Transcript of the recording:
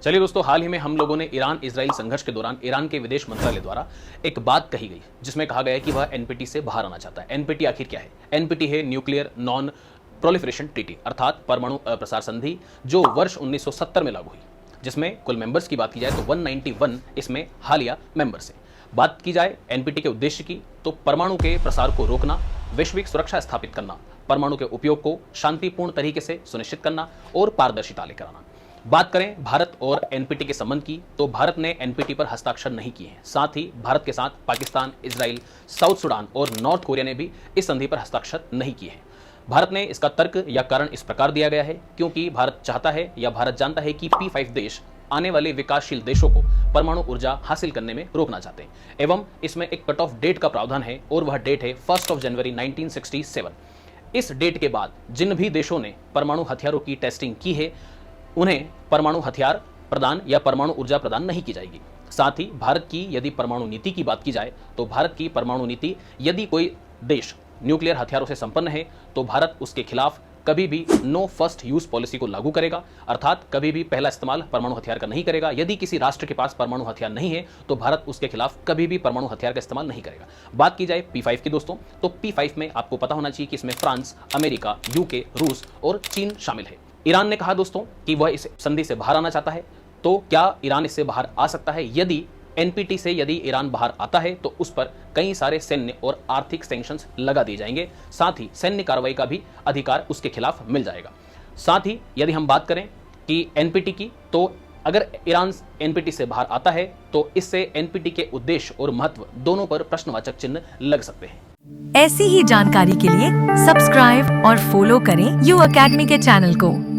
चलिए दोस्तों, हाल ही में हम लोगों ने ईरान इजराइल संघर्ष के दौरान ईरान के विदेश मंत्रालय द्वारा एक बात कही गई जिसमें कहा गया है कि वह एनपीटी से बाहर आना चाहता है। एनपीटी आखिर क्या है? एनपीटी है न्यूक्लियर नॉन प्रोलिफरेशन ट्रीटी, अर्थात परमाणु अप्रसार संधि, जो वर्ष 1970 में लागू हुई, जिसमें कुल मेंबर्स की बात की जाए तो 191 इसमें हालिया मेंबर्स हैं। बात की जाए एनपीटी के उद्देश्य की तो परमाणु के प्रसार को रोकना, वैश्विक सुरक्षा स्थापित करना, परमाणु के उपयोग को शांतिपूर्ण तरीके से सुनिश्चित करना और पारदर्शिता लेकर आना। बात करें भारत और एनपीटी के संबंध की तो भारत ने एनपीटी पर हस्ताक्षर नहीं किए हैं। साथ ही भारत के साथ पाकिस्तान, इजराइल, साउथ सूडान और नॉर्थ कोरिया ने भी इस संधि पर हस्ताक्षर नहीं किए हैं। भारत ने इसका तर्क या कारण इस प्रकार दिया गया है क्योंकि भारत चाहता है या भारत जानता है कि P5 देश आने वाले विकासशील देशों को परमाणु ऊर्जा हासिल करने में रोकना चाहते हैं एवं इसमें एक कट ऑफ डेट का प्रावधान है और वह डेट है 1 जनवरी 1967। इस डेट के बाद जिन भी देशों ने परमाणु हथियारों की टेस्टिंग की है उन्हें परमाणु हथियार प्रदान या परमाणु ऊर्जा प्रदान नहीं की जाएगी। साथ ही भारत की यदि परमाणु नीति की बात की जाए तो भारत की परमाणु नीति, यदि कोई देश न्यूक्लियर हथियारों से संपन्न है तो भारत उसके खिलाफ कभी भी नो फर्स्ट यूज पॉलिसी को लागू करेगा, अर्थात कभी भी पहला इस्तेमाल परमाणु हथियार का नहीं करेगा। यदि किसी राष्ट्र के पास परमाणु हथियार नहीं है तो भारत उसके खिलाफ कभी भी परमाणु हथियार का इस्तेमाल नहीं करेगा। बात की जाए P5 की दोस्तों, तो P5 में आपको पता होना चाहिए कि इसमें फ्रांस, अमेरिका, यूके, रूस और चीन शामिल है। ईरान ने कहा दोस्तों कि वह इस संधि से बाहर आना चाहता है। तो क्या ईरान इससे बाहर आ सकता है? यदि एनपीटी से यदि ईरान बाहर आता है तो उस पर कई सारे सैन्य और आर्थिक सैंक्शंस लगा दिए जाएंगे। साथ ही सैन्य कार्रवाई का भी अधिकार उसके खिलाफ मिल जाएगा। साथ ही यदि हम बात करें कि एनपीटी की, तो अगर ईरान एनपीटी से बाहर आता है तो इससे एनपीटी के उद्देश्य और महत्व दोनों पर प्रश्नवाचक चिन्ह लग सकते हैं। ऐसी ही जानकारी के लिए सब्सक्राइब और फॉलो करें यू एकेडमी के चैनल को।